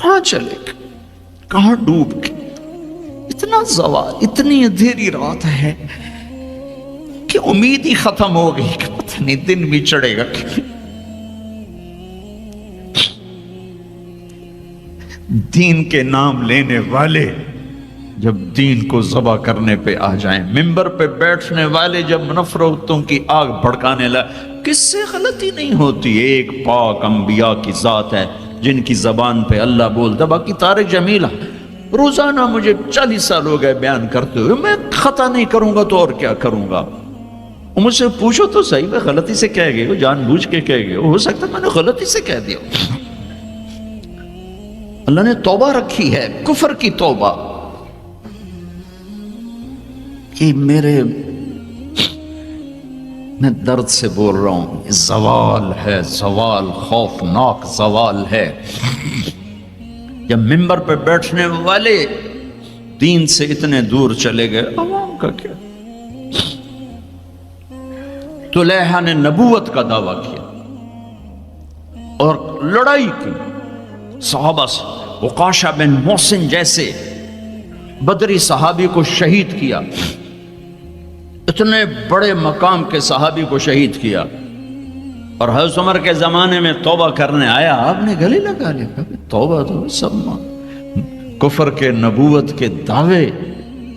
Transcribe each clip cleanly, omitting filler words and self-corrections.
کہاں چلے گا، کہاں ڈوب کے؟ اتنا زوال، اتنی اندھیری رات ہے کہ امید ہی ختم ہو گئی کہ پتہ نہیں دن بھی چڑھے گا کہ دین کے نام لینے والے جب دین کو ذبح کرنے پہ آ جائیں، منبر پہ بیٹھنے والے جب نفرتوں کی آگ بھڑکانے لگے، کس سے غلطی نہیں ہوتی؟ ایک پاک انبیاء کی ذات ہے جن کی زبان پہ اللہ بولتا. باقی طارق جمیلہ روزانہ مجھے 40 سال ہو گئے بیان کرتے ہوئے، میں خطا نہیں کروں گا تو اور کیا کروں گا؟ مجھ سے پوچھو تو صحیح، میں غلطی سے کہہ گئے ہو، جان بوجھ کے کہہ گئے ہو سکتا ہے میں نے غلطی سے کہہ دیا. اللہ نے توبہ رکھی ہے، کفر کی توبہ، کہ میں درد سے بول رہا ہوں. زوال ہے، زوال خوفناک زوال ہے. جب منبر پہ بیٹھنے والے دین سے اتنے دور چلے گئے، عوام کا کیا؟ طلحہ نے نبوت کا دعویٰ کیا اور لڑائی کی صحابہ سے. عکاشہ بن محسن جیسے بدری صحابی کو شہید کیا، اتنے بڑے مقام کے صحابی کو شہید کیا. اور حضرت عمر کے زمانے میں توبہ کرنے آیا، آپ نے گلے لگا لیا، توبہ تو سب کفر کے نبوت کے دعوے.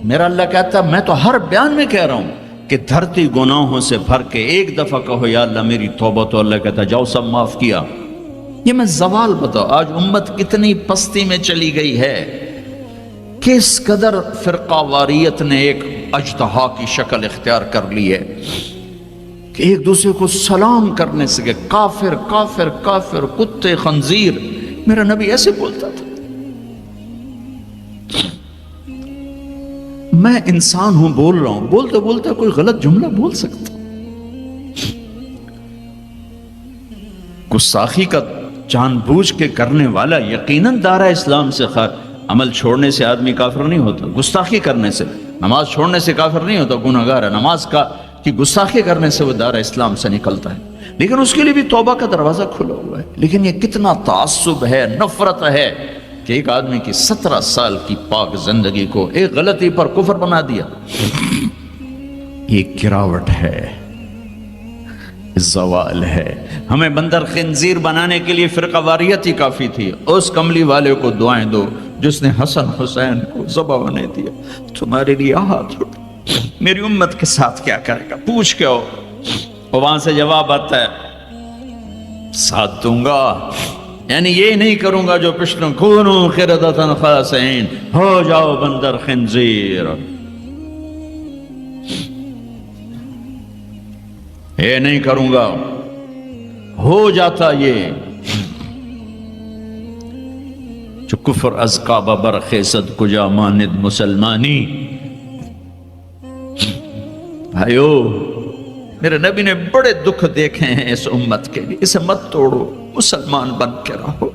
میرا اللہ کہتا میں تو ہر بیان میں کہہ رہا ہوں کہ دھرتی گناہوں سے بھر کے ایک دفعہ کہو یا اللہ میری توبہ، تو اللہ کہتا جاؤ سب معاف کیا. یہ میں زوال بتاؤ. آج امت کتنی پستی میں چلی گئی ہے، کس قدر فرقہ واریت نے ایک اژدہا کی شکل اختیار کر لی ہے کہ ایک دوسرے کو سلام کرنے سے کہ کافر کافر کافر، کتے خنزیر. میرا نبی ایسے بولتا تھا. میں انسان ہوں، بول رہا ہوں، بولتے بولتے کوئی غلط جملہ بول سکتا. گستاخی کا جان بوجھ کے کرنے والا یقیناً دارہ اسلام سے عمل چھوڑنے سے آدمی کافر نہیں ہوتا، گستاخی کرنے سے، نماز چھوڑنے سے کافر نہیں ہوتا، گناہگار ہے. نماز کی گستاخی کرنے سے وہ دارہ اسلام سے نکلتا ہے، لیکن اس کے لیے بھی توبہ کا دروازہ کھلا ہوا ہے. لیکن یہ کتنا تعصب ہے، نفرت ہے کہ ایک آدمی کی 17 سال کی پاک زندگی کو ایک غلطی پر کفر بنا دیا. یہ گراوٹ ہے، زوال ہے. ہمیں بندر خنزیر بنانے کے لیے فرقہ واریت ہی کافی تھی. اس کملی والے کو دعائیں دو جس نے حسن حسین کو ذبح بنا دیا. تمہارے لیے ہاتھ اٹھ، میری امت کے ساتھ کیا کرے گا؟ پوچھ کے ہو. اور وہاں سے جواب آتا ہے ساتھ دوں گا، یعنی یہ نہیں کروں گا جو پشتوں کونو قردۃ خاسئین، ہو جاؤ بندر خنزیر. یہ نہیں کروں گا. ہو جاتا یہ جو کفر از کعبہ برخیزد کجا ماند مسلمانی. بھائیو، میرے نبی نے بڑے دکھ دیکھے ہیں اس امت کے لیے. اسے مت توڑو، مسلمان بن کے رہو،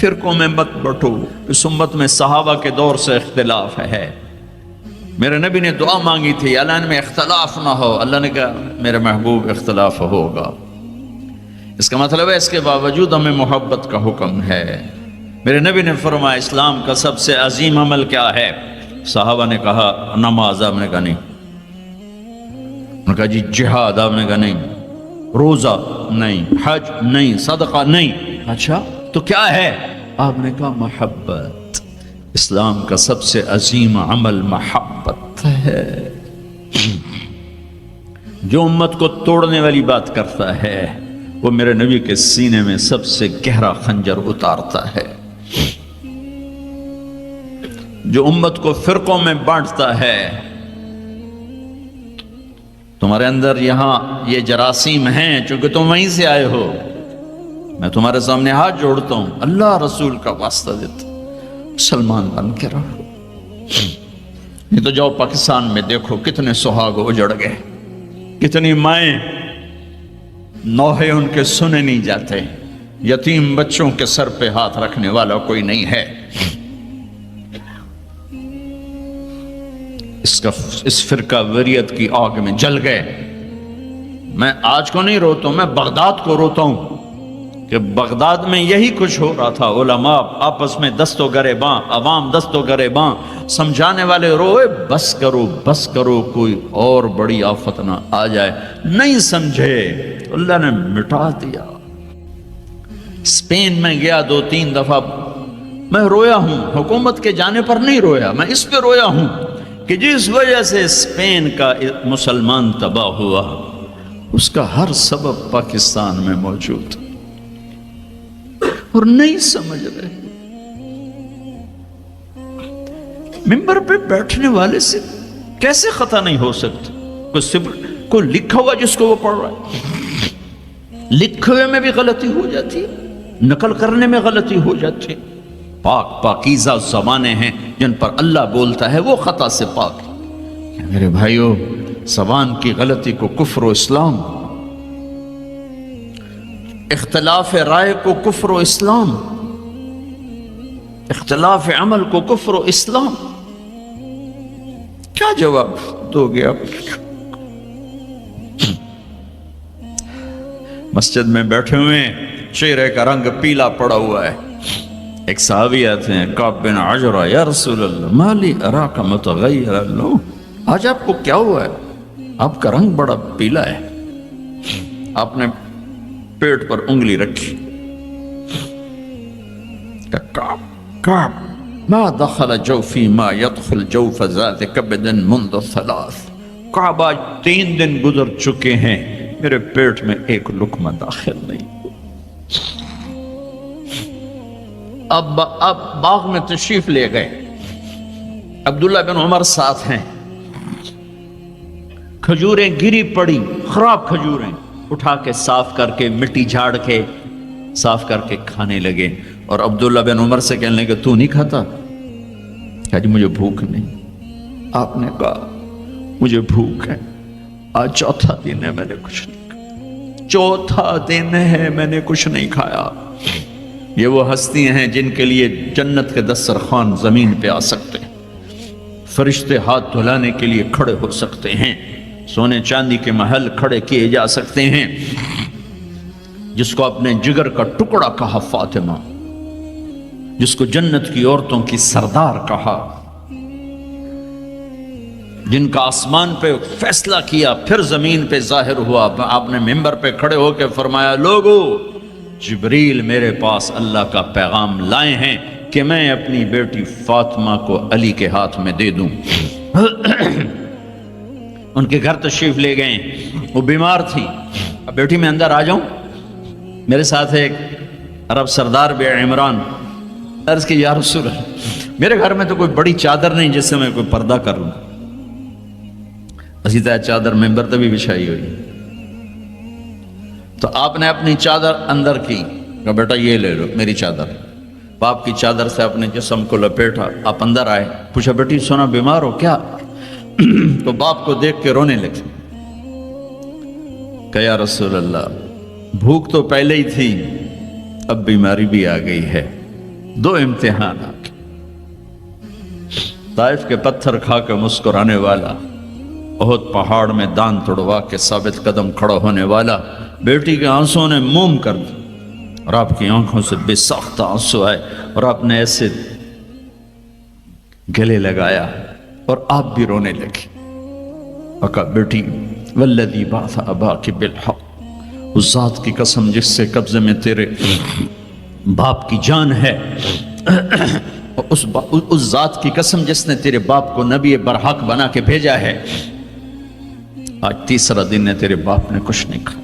فرقوں میں مت بٹو. اس امت میں صحابہ کے دور سے اختلاف ہے. میرے نبی نے دعا مانگی تھی اللہ میں اختلاف نہ ہو. اللہ نے کہا میرے محبوب اختلاف ہوگا. اس کا مطلب ہے اس کے باوجود ہمیں محبت کا حکم ہے. میرے نبی نے فرمایا اسلام کا سب سے عظیم عمل کیا ہے؟ صحابہ نے کہا نماز. آپ نے کہا نہیں. انہوں نے کہا جی جہاد. آپ نے کہا نہیں. روزہ نہیں. حج نہیں. صدقہ نہیں. اچھا تو کیا ہے؟ آپ نے کہا محبت. اسلام کا سب سے عظیم عمل محبت ہے. جو امت کو توڑنے والی بات کرتا ہے وہ میرے نبی کے سینے میں سب سے گہرا خنجر اتارتا ہے. جو امت کو فرقوں میں بانٹتا ہے. تمہارے اندر یہاں یہ جراثیم ہیں چونکہ تم وہیں سے آئے ہو. میں تمہارے سامنے ہاتھ جوڑتا ہوں، اللہ رسول کا واسطہ دیتا ہوں، مسلمان بن کے رہو. یہ تو جاؤ پاکستان میں دیکھو کتنے سہاگ اجڑ گئے، کتنی مائیں نوحے ان کے سنے نہیں جاتے. یتیم بچوں کے سر پہ ہاتھ رکھنے والا کوئی نہیں ہے. اس فرقہ وریت کی آگ میں جل گئے. میں آج کو نہیں روتا ہوں، میں بغداد کو روتا ہوں کہ بغداد میں یہی کچھ ہو رہا تھا، علماء آپس میں دست و گریباں، عوام دست و گریباں، سمجھانے والے روئے بس کرو کوئی اور بڑی آفت نہ آ جائے، نہیں سمجھے تو اللہ نے مٹا دیا۔ اسپین میں گیا 2-3 دفعہ، میں رویا ہوں، حکومت کے جانے پر نہیں رویا، میں اس پہ رویا ہوں کہ جس وجہ سے اسپین کا مسلمان تباہ ہوا، اس کا ہر سبب پاکستان میں موجود اور نہیں سمجھ رہے۔ ممبر پہ بیٹھنے والے سے کیسے خطا نہیں ہو سکتی؟ کوئی لکھا ہوا جس کو وہ پڑھ رہا ہے، لکھے ہوئے میں بھی غلطی ہو جاتی ہے، نقل کرنے میں غلطی ہو جاتی ہے۔ پاکیزہ زبانیں ہیں جن پر اللہ بولتا ہے، وہ خطا سے پاک ہے۔ میرے بھائیو، زبان کی غلطی کو کفر و اسلام، اختلاف رائے کو کفر و اسلام، اختلاف عمل کو کفر و اسلام، کیا جواب دو گے آپ؟ مسجد میں بیٹھے ہوئے ہیں، چہرے کا رنگ پیلا پڑا ہوا ہے، ایک صحابی آتے ہیں، کعب بن عجرہ، یا رسول اللہ مالی اراک متغیر اللہ، آج آپ کو کیا ہوا ہے؟ آپ کا رنگ بڑا پیلا ہے۔ آپ نے پیٹ پر انگلی رکھی، کعب ما دخل جوفی ما يدخل جوف ذات کبد منذ 3، کعب آج 3 دن گزر چکے ہیں، میرے پیٹ میں ایک لقمہ داخل نہیں۔ اب باغ میں تشریف لے گئے، عبداللہ بن عمر ساتھ ہیں، کھجوریں گری پڑی، خراب کھجوریں اٹھا کے صاف کر کے، مٹی جھاڑ کے صاف کر کے کھانے لگے، اور عبداللہ بن عمر سے کہنے لگے تو نہیں کھاتا؟ کہا جی مجھے بھوک نہیں۔ آپ نے کہا مجھے بھوک ہے، آج 4تھا دن ہے میں نے کچھ نہیں کھایا، 4تھا دن ہے میں نے کچھ نہیں کھایا۔ یہ وہ ہستیاں ہیں جن کے لیے جنت کے دسترخوان زمین پہ آ سکتے ہیں، فرشتے ہاتھ دھلانے کے لیے کھڑے ہو سکتے ہیں، سونے چاندی کے محل کھڑے کیے جا سکتے ہیں۔ جس کو اپنے جگر کا ٹکڑا کہا فاطمہ، جس کو جنت کی عورتوں کی سردار کہا، جن کا آسمان پہ فیصلہ کیا پھر زمین پہ ظاہر ہوا، آپ نے ممبر پہ کھڑے ہو کے فرمایا لوگو، جبریل میرے پاس اللہ کا پیغام لائے ہیں کہ میں اپنی بیٹی فاطمہ کو علی کے ہاتھ میں دے دوں۔ ان کے گھر تشریف لے گئے، وہ بیمار تھی، اب بیٹی میں اندر آ جاؤں؟ میرے ساتھ ایک عرب سردار بے عمران، عرض کی یا رسول اللہ میرے گھر میں تو کوئی بڑی چادر نہیں جس سے میں کوئی پردہ کر لوں۔ اسی طرح چادر ممبر تے بھی بچھائی ہوئی، تو آپ نے اپنی چادر اندر کی، کہا بیٹا یہ لے لو میری چادر، باپ کی چادر سے اپنے جسم کو لپیٹا، آپ اندر آئے، پوچھا بیٹی سونا بیمار ہو کیا؟ تو باپ کو دیکھ کے رونے لگے، کہ یا رسول اللہ بھوک تو پہلے ہی تھی، اب بیماری بھی آ گئی ہے، 2 امتحان آ گئے۔ طائف کے پتھر کھا کے مسکرانے والا، احد پہاڑ میں دان توڑوا کے ثابت قدم کھڑا ہونے والا، بیٹی کے آنسوں نے موم کر دی، اور آپ کی آنکھوں سے بے ساختہ آنسو آئے، اور آپ نے ایسے گلے لگایا اور آپ بھی رونے لگے، اور کہا بیٹی والذی بعث اباک بالحق، اس ذات کی قسم جس سے قبضے میں تیرے باپ کی جان ہے، اس ذات کی قسم جس نے تیرے باپ کو نبی برحق بنا کے بھیجا ہے، آج 3 دن ہے تیرے باپ نے کچھ نہیں کھا۔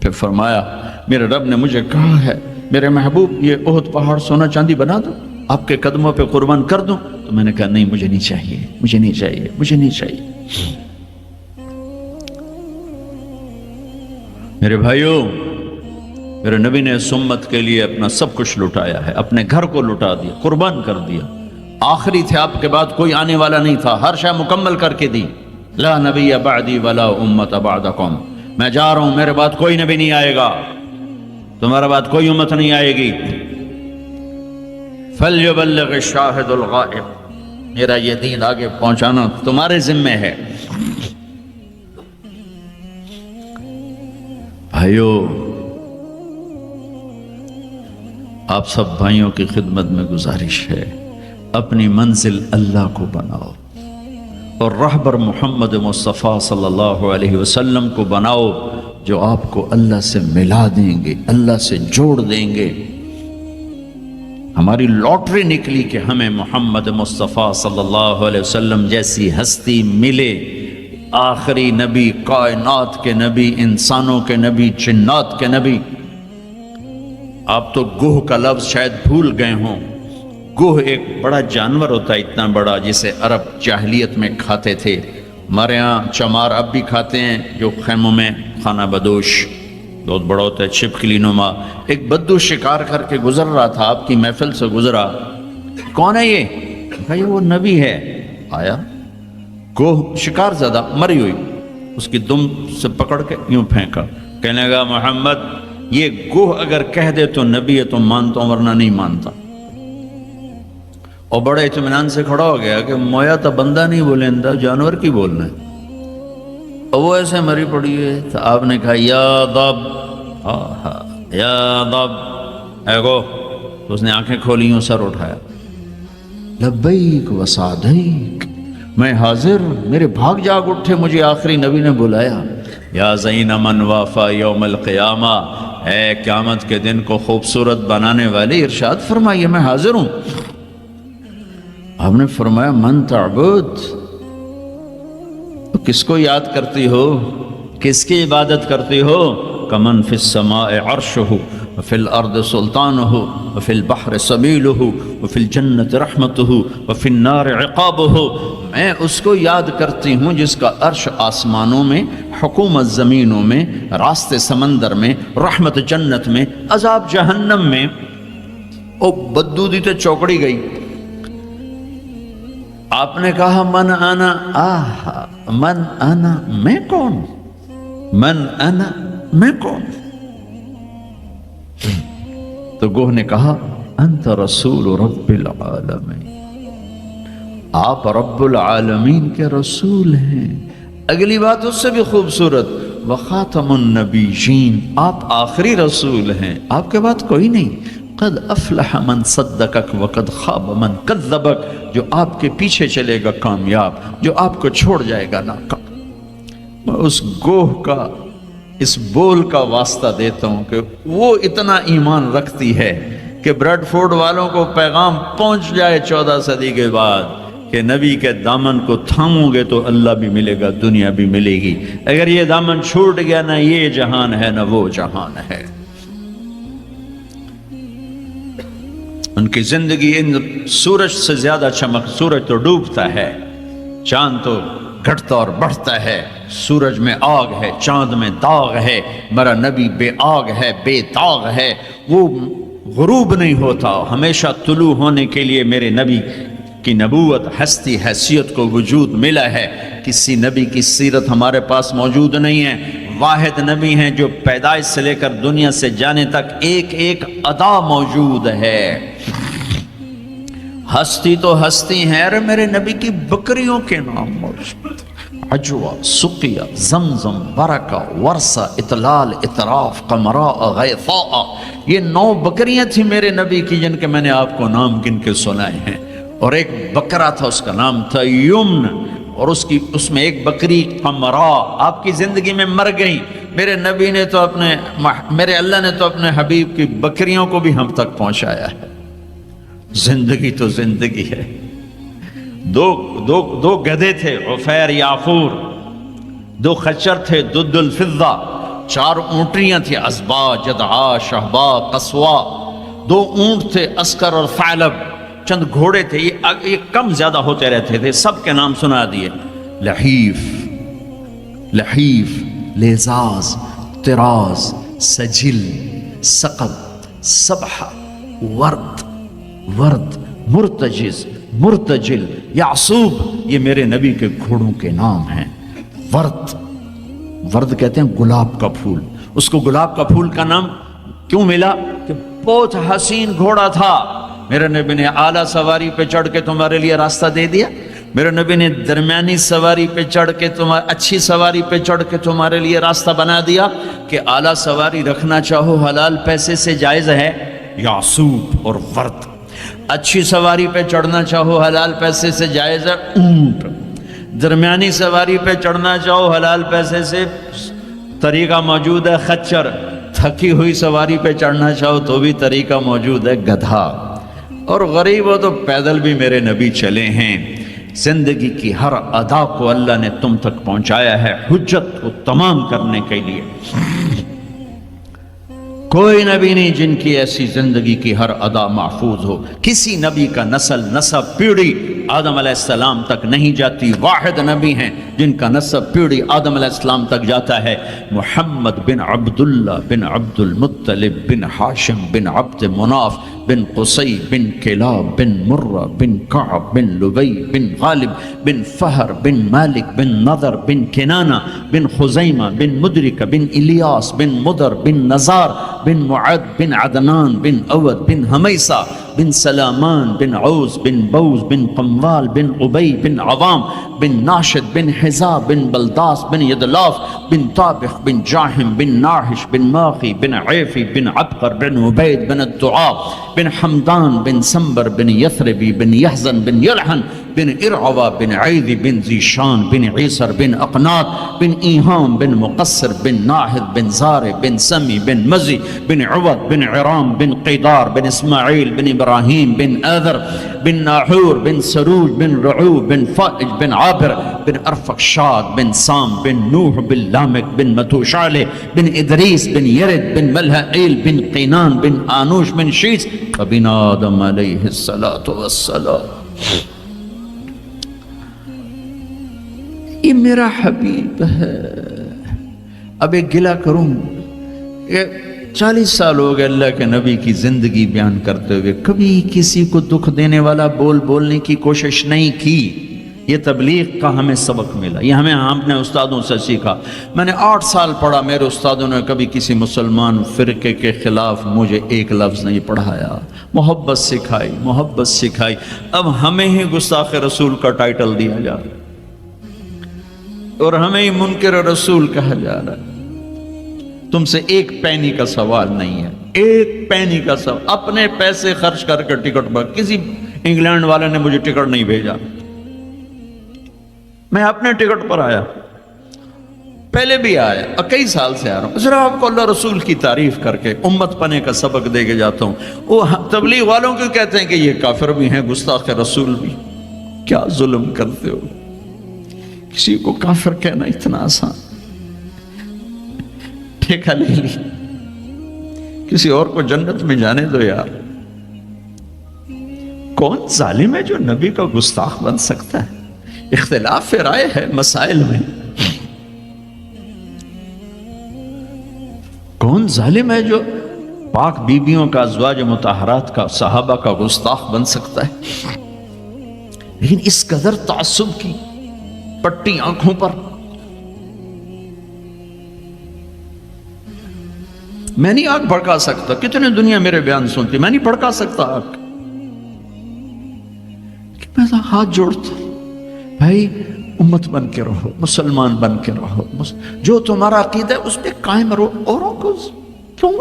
پھر فرمایا میرے رب نے مجھے کہا ہے میرے محبوب یہ احد پہاڑ سونا چاندی بنا دوں، آپ کے قدموں پہ قربان کر دوں؟ تو میں نے کہا نہیں مجھے نہیں چاہیے، مجھے نہیں چاہیے، مجھے نہیں چاہیے۔ میرے بھائیوں، میرے نبی نے اس امت کے لیے اپنا سب کچھ لٹایا ہے، اپنے گھر کو لٹا دیا، قربان کر دیا، آخری تھے، آپ کے بعد کوئی آنے والا نہیں تھا، ہر شے مکمل کر کے دی، لا نبی بعدی ولا امت بعدکم، میں جا رہا ہوں، میرے بعد کوئی نبی نہیں آئے گا، تمہارے بعد کوئی امت نہیں آئے گی، فلیبلغ الشاہد الغائب، میرا یہ دین آگے پہنچانا تمہارے ذمہ ہے۔ بھائیو، آپ سب بھائیوں کی خدمت میں گزارش ہے، اپنی منزل اللہ کو بناؤ اور رہبر محمد مصطفیٰ صلی اللہ علیہ وسلم کو بناؤ، جو آپ کو اللہ سے ملا دیں گے، اللہ سے جوڑ دیں گے۔ ہماری لاٹری نکلی کہ ہمیں محمد مصطفیٰ صلی اللہ علیہ وسلم جیسی ہستی ملے، آخری نبی، کائنات کے نبی، انسانوں کے نبی، جنات کے نبی۔ آپ تو گوہ کا لفظ شاید بھول گئے ہوں۔ گوہ ایک بڑا جانور ہوتا ہے، اتنا بڑا، جسے عرب جاہلیت میں کھاتے تھے۔ ہمارے یہاں چمار اب بھی کھاتے ہیں، جو خیموں میں خانہ بدوش بہت بڑا ہوتا ہے، چھپکلی نما۔ ایک بدو شکار کر کے گزر رہا تھا، آپ کی محفل سے گزرا۔ کون ہے یہ؟ کہا یہ وہ نبی ہے۔ آیا گوہ شکار زدہ مری ہوئی، اس کی دم سے پکڑ کے یوں پھینکا، کہنے لگا محمد یہ گوہ اگر کہہ دے تو نبی ہے تو مانتا ہوں، ورنہ نہیں مانتا۔ اور بڑے اطمینان سے کھڑا ہو گیا کہ مویا تو بندہ نہیں بولے، جانور کی بولنا ہے۔ اور وہ ایسے مری پڑی ہے، تو آپ نے کہا یا ضب، یا ضب، اے گو۔ تو اس نے آنکھیں کھولی، اور سر اٹھایا، لبیک و سعدیک، میں حاضر، میرے بھاگ جاگ اٹھے، مجھے آخری نبی نے بلایا۔ یا زین من وافا یوم القیامہ، اے قیامت کے دن کو خوبصورت بنانے والے، ارشاد فرمائیے میں حاضر ہوں۔ آپ نے فرمایا من تعبد، تو کس کو یاد کرتی ہو، کس کی عبادت کرتی ہو؟ کمن فی السماء عرشہ وفی الارض سلطانہ وفی البحر سبیلہ وفی الجنت رحمتہ وفی النار عقابہ۔ میں اس کو یاد کرتی ہوں جس کا عرش آسمانوں میں، حکومت زمینوں میں، راستے سمندر میں، رحمت جنت میں، عذاب جہنم میں۔ او بدو دی تے چوکڑی گئی۔ آپ نے کہا من انا، من انا، میں کون؟ من انا، میں کون؟ تو گوہ نے کہا انت رسول رب العالمین، آپ رب العالمین کے رسول ہیں۔ اگلی بات اس سے بھی خوبصورت، وخاتم النبیین، آپ آخری رسول ہیں، آپ کے بعد کوئی نہیں۔ قد افلح من صدقک وقد خاب من کذبک، جو آپ کے پیچھے چلے گا کامیاب، جو آپ کو چھوڑ جائے گا ناکام۔ میں اس گوہ کا، اس بول کا واسطہ دیتا ہوں کہ وہ اتنا ایمان رکھتی ہے کہ بریڈ فورڈ والوں کو پیغام پہنچ جائے 14 صدی کے بعد کہ نبی کے دامن کو تھامو گے تو اللہ بھی ملے گا، دنیا بھی ملے گی۔ اگر یہ دامن چھوٹ گیا، نہ یہ جہان ہے نہ وہ جہان ہے۔ ان کی زندگی ان سورج سے زیادہ چمک، سورج تو ڈوبتا ہے، چاند تو گھٹتا اور بڑھتا ہے، سورج میں آگ ہے، چاند میں داغ ہے، میرا نبی بے آگ ہے، بے داغ ہے، وہ غروب نہیں ہوتا، ہمیشہ طلوع ہونے کے لیے میرے نبی کی نبوت، ہستی، حیثیت کو وجود ملا ہے۔ کسی نبی کی سیرت ہمارے پاس موجود نہیں ہے۔ واحد نبی ہیں جو پیدائش سے لے کر دنیا سے جانے تک ایک ایک ادا موجود ہے۔ ہستی تو ہستی ہیں، ارے میرے نبی کی بکریوں کے نام موجود، عجوہ، سقیہ، زمزم، برکہ، ورثہ، اطلال، اطراف، قمراء، غیثاء، یہ 9 بکریاں تھیں میرے نبی کی جن کے میں نے آپ کو نام گن کے سنائے ہیں۔ اور ایک بکرا تھا، اس کا نام تھا یمن، اور اس میں ایک بکری قمراء آپ کی زندگی میں مر گئی۔ میرے نبی نے تو میرے اللہ نے تو اپنے حبیب کی بکریوں کو بھی ہم تک پہنچایا ہے۔ زندگی تو زندگی ہے۔ دو گدھے تھے، عفیر، یافور، 2 خچر تھے، دد الفضہ، 4 اونٹیاں تھیں، ازبا، جدعا، شہبا، قصوا، 2 اونٹ تھے، اسکر اور ثعلب، چند گھوڑے تھے، یہ کم زیادہ ہوتے رہتے تھے، سب کے نام سنا دیے۔ لحیف، لیزاز، طراز، سجل، سقب، سبحہ، ورد، مرتجز، مرتجل، یعصوب، یہ میرے نبی کے گھوڑوں کے نام ہیں۔ ورد کہتے ہیں گلاب کا پھول۔ اس کو گلاب کا پھول کا نام کیوں ملا؟ کہ بہت حسین گھوڑا تھا۔ میرے نبی نے اعلیٰ سواری پہ چڑھ کے تمہارے لیے راستہ دے دیا، میرے نبی نے درمیانی سواری پہ چڑھ کے اچھی سواری پہ چڑھ کے تمہارے لیے راستہ بنا دیا کہ اعلیٰ سواری رکھنا چاہو حلال پیسے سے جائز ہے، یاسوب اور ورد۔ اچھی سواری پہ چڑھنا چاہو حلال پیسے سے جائز ہے اونٹ، درمیانی سواری پہ چڑھنا چاہو حلال پیسے سے طریقہ موجود ہے خچر، تھکی ہوئی سواری پہ چڑھنا چاہو تو بھی طریقہ موجود ہے گدھا، اور غریب ہو تو پیدل بھی میرے نبی چلے ہیں۔ زندگی کی ہر ادا کو اللہ نے تم تک پہنچایا ہے حجت کو تمام کرنے کے لیے۔ کوئی نبی نہیں جن کی ایسی زندگی کی ہر ادا محفوظ ہو، کسی نبی کا نسب پیڑھی آدم علیہ السلام تک نہیں جاتی، واحد نبی ہیں جن کا نسب پیڑھی آدم علیہ السلام تک جاتا ہے، محمد بن عبداللہ بن عبد المطلب بن ہاشم بن عبد مناف بن قصی بن کلاب بن مرہ بن کعب بن لبی بن غالب بن فہر بن مالک بن نضر بن کنانہ بن خزیمہ بن مدرک بن الیاس بن مدر بن نزار بن معد بن عدنان بن اود بن حمیسہ بن سلامان بن عوز بن بوز بن قموال بن عبی بن عوام بن ناشد بن حزا بن بلداس بن یدلاف بن طابخ بن جاہم بن ناحش بن ماخی بن عیفی بن عبقر بن عبید بن الدعاء بن حمدان بن سنبر بن یثربی بن یحزن بن یلحن بن ارعوا بن عیدی بن زیشان بن عیسر بن اقنات بن ایہام بن مقصر بن ناہد بن زار بن سمی بن مزی بن عوض بن عرام بن قیدار بن اسماعیل بن ابراہیم بن آذر بن ناحور بن سروج بن رعوب بن فائج بن عابر بن ارفقشاد بن سام بن نوح بن لامک بن متوشالہ بن ادریس بن یرد بن ملہائیل بن قینان بن آنوش بن شیس بن آدم علیہ السلام۔ یہ میرا حبیب ہے۔ اب ایک گلہ کروں، 40 سال ہو گئے اللہ کے نبی کی زندگی بیان کرتے ہوئے، کبھی کسی کو دکھ دینے والا بولنے کی کوشش نہیں کی۔ یہ تبلیغ کا ہمیں سبق ملا، یہ ہمیں اپنے استادوں سے سیکھا۔ میں نے 8 سال پڑھا، میرے استادوں نے کبھی کسی مسلمان فرقے کے خلاف مجھے ایک لفظ نہیں پڑھایا، محبت سکھائی۔ اب ہمیں ہی گستاخ رسول کا ٹائٹل دیا جا رہا ہے اور ہمیں ہی منکر رسول کہا جا رہا ہے۔ تم سے ایک پینی کا سوال نہیں ہے، ایک پینی کا سوال۔ اپنے پیسے خرچ کر کے ٹکٹ پر، کسی انگلینڈ والے نے مجھے ٹکٹ نہیں بھیجا، میں اپنے ٹکٹ پر آیا، پہلے بھی آیا اور کئی سال سے آ رہا ہوں، صرف آپ کو اللہ رسول کی تعریف کر کے امت پنے کا سبق دے کے جاتا ہوں۔ وہ تبلیغ والوں کیوں کہتے ہیں کہ یہ کافر بھی ہیں، گستاخ رسول بھی؟ کیا ظلم کرتے ہو، کسی کو کافر کہنا اتنا آسان، ٹھیکہ لے لی، کسی اور کو جنت میں جانے دو یار۔ کون ظالم ہے جو نبی کا گستاخ بن سکتا ہے؟ اختلاف رائے ہے مسائل میں، کون ظالم ہے جو پاک بیویوں کا، ازواج مطہرات کا، صحابہ کا گستاخ بن سکتا ہے؟ لیکن اس قدر تعصب کی پٹی آنکھوں پر، میں نہیں آگ بھڑکا سکتا، کتنے دنیا میرے بیان سنتی، میں نہیں بھڑکا سکتا آگ، میں تو ہاتھ جوڑتا ہوں، بھائی امت بن کے رہو، مسلمان بن کے رہو، جو تمہارا عقیدہ ہے اس پہ قائم رہو، اوروں کو کیوں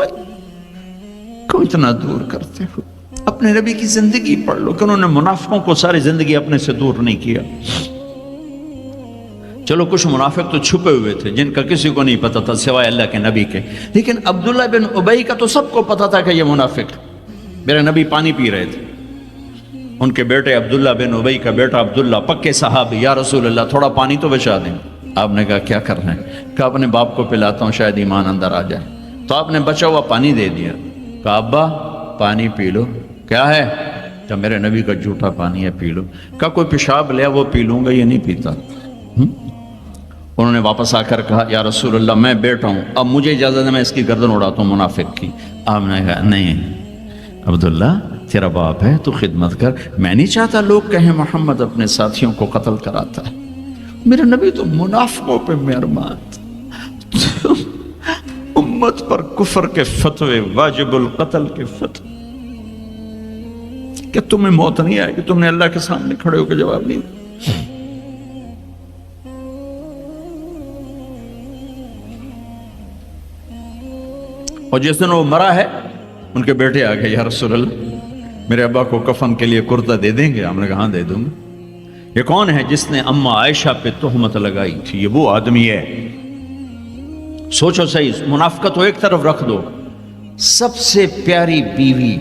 اتنا دور کرتے ہو؟ اپنے نبی کی زندگی پڑھ لو کہ انہوں نے منافقوں کو ساری زندگی اپنے سے دور نہیں کیا۔ چلو کچھ منافق تو چھپے ہوئے تھے جن کا کسی کو نہیں پتا تھا سوائے اللہ کے نبی کے، لیکن عبداللہ بن ابی کا تو سب کو پتا تھا کہ یہ منافق ہے۔ میرے نبی پانی پی رہے تھے، ان کے بیٹے عبداللہ بن ابی کا بیٹا عبداللہ، پکے صحابی، یا رسول اللہ تھوڑا پانی تو بچا دیں۔ آپ نے کہا کیا کرنا ہے؟ کہا اپنے باپ کو پلاتا ہوں شاید ایمان اندر آ جائے۔ تو آپ نے بچا ہوا پانی دے دیا، کہا ابا پانی پی لو۔ کیا ہے؟ کہ میرے نبی کا جھوٹا پانی ہے، پی لو۔ کہا کوئی پیشاب لیا وہ پی لوں گا، یہ نہیں پیتا۔ انہوں نے واپس آ کر کہا یا رسول اللہ میں بیٹا ہوں، اب مجھے اجازت ہے میں اس کی گردن اڑاتا ہوں منافق کی۔ آپ نے کہا نہیں عبداللہ تیرا باپ ہے تو خدمت کر، میں نہیں چاہتا لوگ کہیں محمد اپنے ساتھیوں کو قتل کراتا ہے۔ میرے نبی تو منافقوں پہ مہربان، امت پر کفر کے فتوے، واجب القتل کے فتوے، کہ تمہیں موت نہیں آئے گی، تم نے اللہ کے سامنے کھڑے ہو کے جواب نہیں دیا۔ اور جس دن وہ مرا ہے ان کے بیٹے آ گئے، یا رسول اللہ میرے ابا کو کفن کے لیے کرتا دے دیں گے؟ ہم نے کہا ہاں دے دوں گا۔ یہ کون ہے جس نے اما عائشہ پہ تہمت لگائی تھی؟ یہ وہ آدمی ہے۔ سوچو صحیح، منافقت تو ایک طرف رکھ دو، سب سے پیاری بیوی۔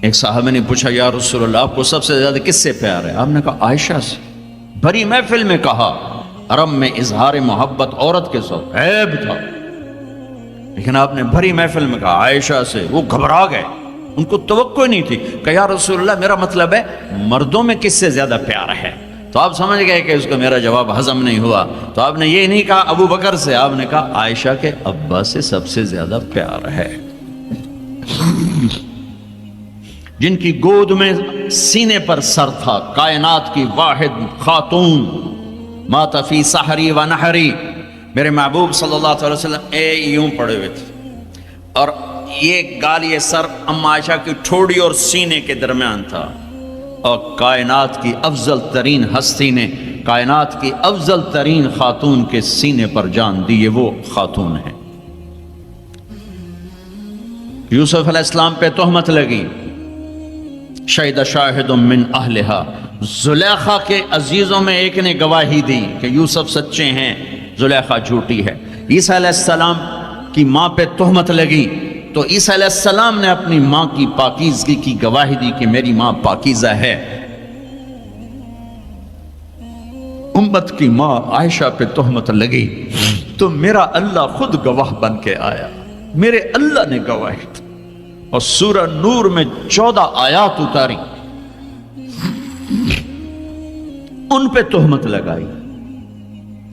ایک صحابہ نے پوچھا یا رسول اللہ آپ کو سب سے زیادہ کس سے پیار ہے؟ آپ نے کہا عائشہ سے۔ بڑی محفل میں کہا، عرب میں اظہار محبت عورت کے ساتھ عیب تھا، لیکن آپ نے بھری محفل میں کہا عائشہ سے۔ وہ گھبرا گئے، ان کو توقع نہیں تھی کہ یا رسول اللہ میرا مطلب ہے مردوں میں کس سے زیادہ پیار ہے؟ تو آپ سمجھ گئے کہ اس کو میرا جواب ہضم نہیں ہوا، تو آپ نے یہ نہیں کہا ابو بکر سے، آپ نے کہا عائشہ کے ابا سے سب سے زیادہ پیار ہے، جن کی گود میں سینے پر سر تھا، کائنات کی واحد خاتون، مات فی سحری و نحری۔ میرے محبوب صلی اللہ علیہ وسلم یوں پڑے ہوئے تھے، اور یہ گال، یہ سر اما عائشہ کی ٹھوڑی اور سینے کے درمیان تھا، اور کائنات کی افضل ترین ہستی نے، کائنات کی افضل ترین خاتون کے سینے پر جان دی، یہ وہ خاتون ہے۔ یوسف علیہ السلام پہ تہمت لگی، شہد شاہد من اہلہا، زلیخا کے عزیزوں میں ایک نے گواہی دی کہ یوسف سچے ہیں، زلیخا جھوٹی ہے۔ عیسیٰ علیہ السلام کی ماں پہ تہمت لگی تو عیسیٰ علیہ السلام نے اپنی ماں کی پاکیزگی کی گواہی دی کہ میری ماں پاکیزہ ہے۔ امت کی ماں عائشہ پہ تہمت لگی تو میرا اللہ خود گواہ بن کے آیا، میرے اللہ نے گواہی دی، اور سورہ نور میں 14 آیات اتاری، ان پہ تہمت لگائی،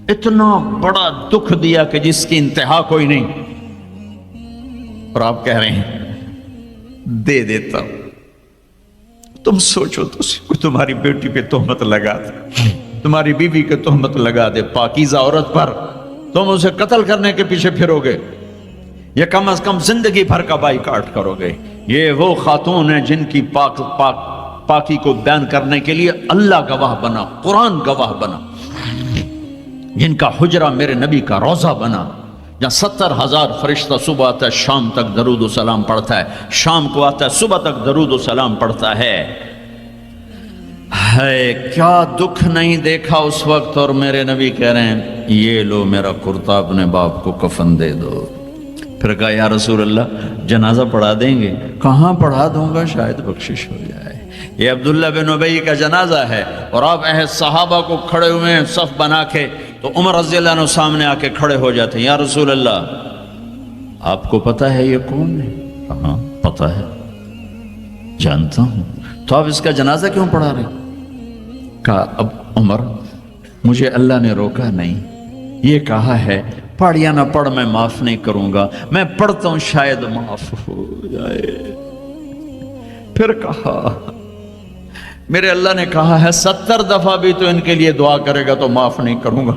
اتنا بڑا دکھ دیا کہ جس کی انتہا کوئی نہیں، اور آپ کہہ رہے ہیں دے دیتا ہوں۔ تم سوچو تو تمہاری بیٹی پہ تہمت لگا دے، تمہاری بیوی کے تہمت لگا دے پاکیزہ عورت پر، تم اسے قتل کرنے کے پیچھے پھرو گے یا کم از کم زندگی بھر کا بائیکاٹ کرو گے؟ یہ وہ خاتون ہیں جن کی پاکی کو بیان کرنے کے لیے اللہ گواہ بنا، قرآن گواہ بنا، جن کا حجرہ میرے نبی کا روضہ بنا، جہاں 70,000 فرشتہ صبح آتا ہے شام تک درود و سلام پڑھتا ہے، شام کو آتا ہے صبح تک درود و سلام پڑھتا ہے۔ کیا دکھ نہیں دیکھا اس وقت، اور میرے نبی کہہ رہے ہیں یہ لو میرا کرتا اپنے باپ کو کفن دے دو۔ پھر کہا یا رسول اللہ جنازہ پڑھا دیں گے؟ کہاں پڑھا دوں گا، شاید بخشش ہو جائے۔ یہ عبداللہ بن ابی کا جنازہ ہے، اور آپ اہل صحابہ کو کھڑے ہوئے ہیں صف بنا کے، تو عمر رضی اللہ عنہ سامنے آ کے کھڑے ہو جاتے ہیں، یا رسول اللہ آپ کو پتہ ہے یہ کون ہے؟ ہاں پتہ ہے، جانتا ہوں، تو آپ اس کا جنازہ کیوں پڑھا رہے؟ کہا اب عمر مجھے اللہ نے روکا نہیں، یہ کہا ہے پڑھ یا نہ پڑھ میں معاف نہیں کروں گا، میں پڑھتا ہوں شاید معاف ہو جائے۔ پھر کہا میرے اللہ نے کہا ہے 70 دفعہ بھی تو ان کے لیے دعا کرے گا تو معاف نہیں کروں گا۔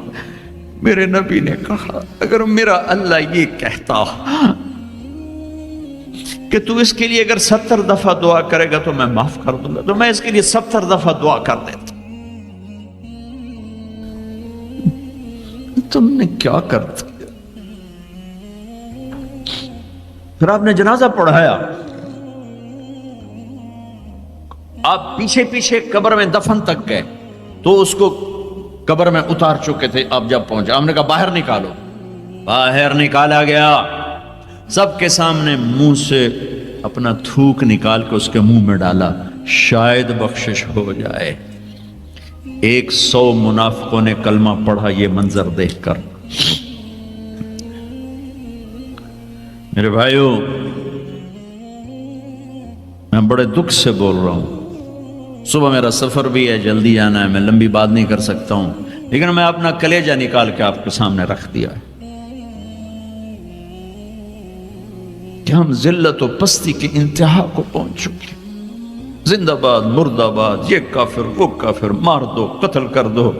میرے نبی نے کہا اگر میرا اللہ یہ کہتا کہ تو اس کے لیے اگر 70 دفعہ دعا کرے گا تو میں معاف کر دوں گا، تو میں اس کے لیے 70 دفعہ دعا کر دیتا۔ تم نے کیا کر دیا؟ پھر آپ نے جنازہ پڑھایا، آپ پیچھے پیچھے قبر میں دفن تک گئے تو اس کو قبر میں اتار چکے تھے، آپ جب پہنچے آپ نے کہا باہر نکالو، باہر نکالا گیا، سب کے سامنے منہ سے اپنا تھوک نکال کے اس کے منہ میں ڈالا، شاید بخشش ہو جائے۔ 100 منافقوں نے کلمہ پڑھا یہ منظر دیکھ کر۔ میرے بھائیوں میں بڑے دکھ سے بول رہا ہوں، صبح میرا سفر بھی ہے، جلدی جانا ہے، میں لمبی بات نہیں کر سکتا ہوں، لیکن میں اپنا کلیجہ نکال کے آپ کے سامنے رکھ دیا ہے کہ ہم ذلت و پستی کی انتہا کو پہنچ چکے۔ زندہ باد مردہ باد، یہ کافر وہ کافر، مار دو قتل کر دو۔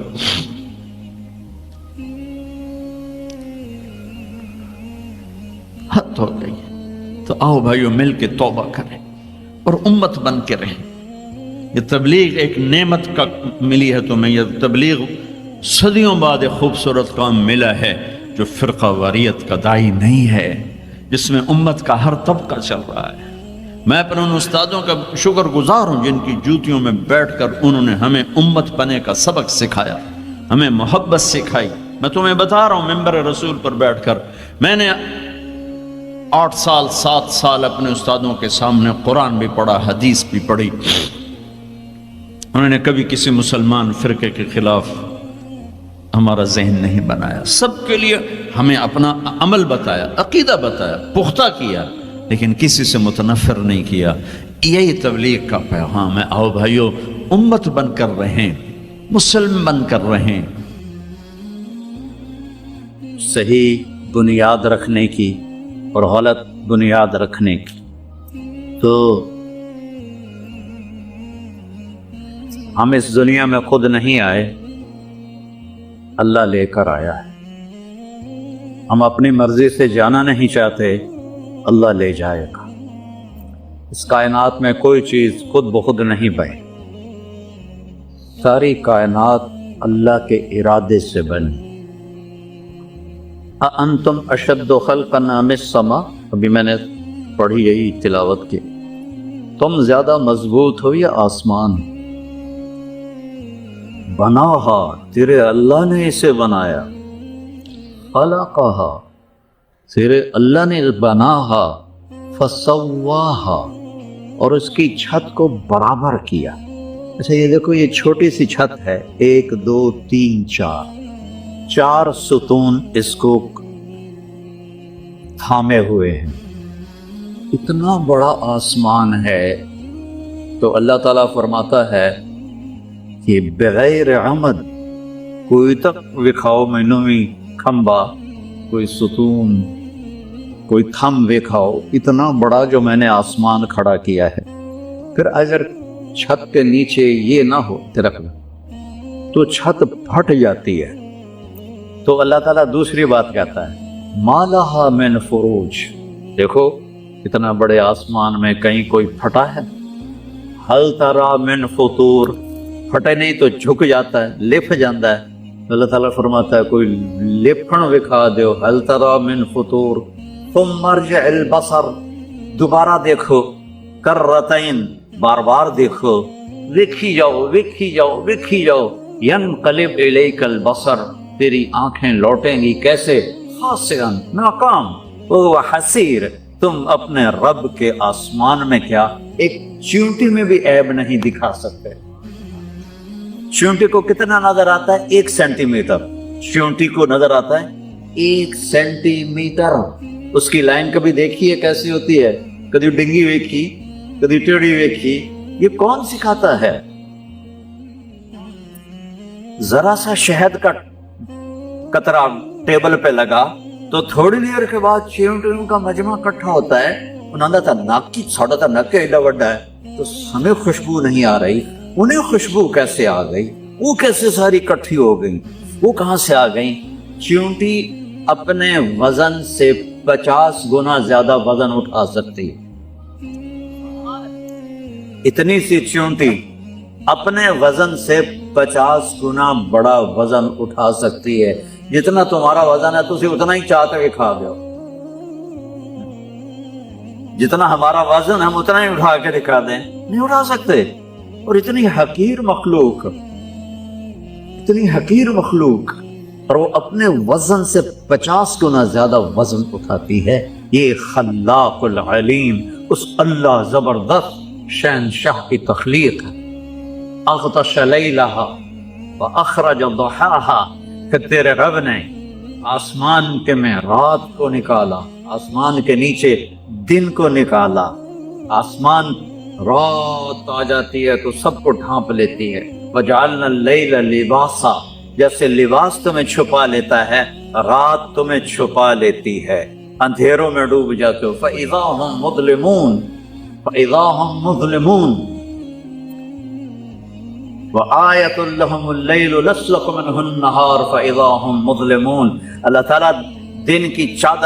حد ہو گئی، تو آؤ بھائیو مل کے توبہ کریں اور امت بن کے رہیں۔ یہ تبلیغ ایک نعمت کا ملی ہے تمہیں، یہ تبلیغ صدیوں بعد ایک خوبصورت کام ملا ہے جو فرقہ واریت کا داعی نہیں ہے، جس میں امت کا ہر طبقہ چل رہا ہے۔ میں اپنے ان استادوں کا شکر گزار ہوں جن کی جوتیوں میں بیٹھ کر انہوں نے ہمیں امت بنے کا سبق سکھایا، ہمیں محبت سکھائی۔ میں تمہیں بتا رہا ہوں ممبر رسول پر بیٹھ کر، میں نے 8 سال 7 سال اپنے استادوں کے سامنے قرآن بھی پڑھا، حدیث بھی پڑھی۔ انہوں نے کبھی کسی مسلمان فرقے کے خلاف ہمارا ذہن نہیں بنایا، سب کے لیے ہمیں اپنا عمل بتایا، عقیدہ بتایا، پختہ کیا، لیکن کسی سے متنفر نہیں کیا۔ یہی تبلیغ کا پیغام ہے۔ آؤ بھائیو، امت بن کر رہیں، مسلم بن کر رہیں۔ صحیح بنیاد رکھنے کی اور غلط بنیاد رکھنے کی، تو ہم اس دنیا میں خود نہیں آئے، اللہ لے کر آیا ہے۔ ہم اپنی مرضی سے جانا نہیں چاہتے، اللہ لے جائے گا۔ اس کائنات میں کوئی چیز خود بخود نہیں بنی، ساری کائنات اللہ کے ارادے سے بنی۔ انتم اشد خلقا ام السماء، ابھی میں نے پڑھی یہی تلاوت کی، تم زیادہ مضبوط ہو یا آسمان؟ بناہا، تیرے اللہ نے اسے بنایا، خلقہا، تیرے اللہ نے بناہا، فسواہا، اور اس کی چھت کو برابر کیا۔ اچھا یہ دیکھو، یہ چھوٹی سی چھت ہے، 1 2 3 4 ستون اس کو تھامے ہوئے ہیں۔ اتنا بڑا آسمان ہے، تو اللہ تعالیٰ فرماتا ہے کہ بغیر عمد، کوئی تک وکھاؤ مینوں بھی کھمبا، کوئی ستون، کوئی تھم وکھاؤ، اتنا بڑا جو میں نے آسمان کھڑا کیا ہے۔ پھر اگر چھت کے نیچے یہ نہ ہو درخت تو چھت پھٹ جاتی ہے۔ تو اللہ تعالیٰ دوسری بات کہتا ہے، ما لہا من فروج، دیکھو اتنا بڑے آسمان میں کہیں کوئی پھٹا ہے؟ ہل ترا من فطور، پھٹے نہیں تو جھک جاتا ہے، لپ جاتا ہے۔ اللہ تعالیٰ فرماتا ہے کوئی لپھن وکھا دیو، ہل ترا من فطور، ثم ارجع البصر، دوبارہ دیکھو، کرتین، بار بار دیکھو، وکھی جاؤ وکھی جاؤ وکھی جاؤ، ینقلب الیک البصر، تیری آنکھیں لوٹیں گی کیسے؟ خاسئا، ناکام، وہو حسیر، تم اپنے رب کے آسمان میں کیا ایک چیونٹی میں بھی عیب نہیں دکھا سکتے۔ چیونٹی کو کتنا نظر آتا ہے؟ 1 سینٹی میٹر، چیونٹی کو نظر آتا ہے 1 سینٹی میٹر۔ اس کی لائن کبھی دیکھی ہے کیسی ہوتی ہے؟ کبھی ڈنگی ویکھی، کبھی ٹیڑھی ویکھی، یہ کون سکھاتا ہے؟ ذرا سا شہد کا قطرہ ٹیبل پہ لگا تو تھوڑی دیر کے بعد چیونٹیوں کا مجمع اکٹھا ہوتا ہے۔ انہوں نے نک کی ساڑا تھا، نک ایڈا بڑا ہے، تو ہمیں خوشبو نہیں آ رہی، انہیں خوشبو کیسے آ گئی؟ وہ کیسے ساری اکٹھی ہو گئی؟ وہ کہاں سے آ گئی؟ چیونٹی اپنے وزن سے 50 گنا زیادہ وزن اٹھا سکتی ہے۔ اتنی سی چیونٹی اپنے وزن سے 50 گنا بڑا وزن اٹھا سکتی ہے۔ جتنا تمہارا وزن ہے تسی اتنا ہی چاہتے ہوئے کھا گئے ہو، جتنا ہمارا وزن ہم اتنا ہی اٹھا کے دکھا دیں، نہیں اٹھا سکتے۔ اور اتنی حقیر مخلوق، اتنی حقیر مخلوق، اور وہ اپنے وزن سے 50 گنا زیادہ وزن اٹھاتی ہے۔ یہ خلاق العلیم، اس اللہ زبردست شہنشاہ کی تخلیق ہے۔ اغطش لیلہا واخرج ضحاہا، کہ تیرے رب نے آسمان کے میں رات کو نکالا، آسمان کے نیچے دن کو نکالا۔ آسمان رات آ جاتی ہے تو سب کو ڈھانپ لیتی ہے۔ وجعلنا اللیل لباسا، جیسے لباس تمہیں چھپا لیتا ہے، رات تمہیں چھپا لیتی ہے، اندھیروں میں ڈوب جاتے ہو۔ فَإِذَا هُمْ مُظْلِمُونَ، فَإِذَا هُمْ مُظْلِمُونَ، وَآيَةٌ لَهُمُ اللَّيْلُ نَسْلُخُ مِنْهُ النَّهَارَ فَإِذَا هُمْ مُظْلِمُونَ۔ اللہ تعالیٰ دن کی چادر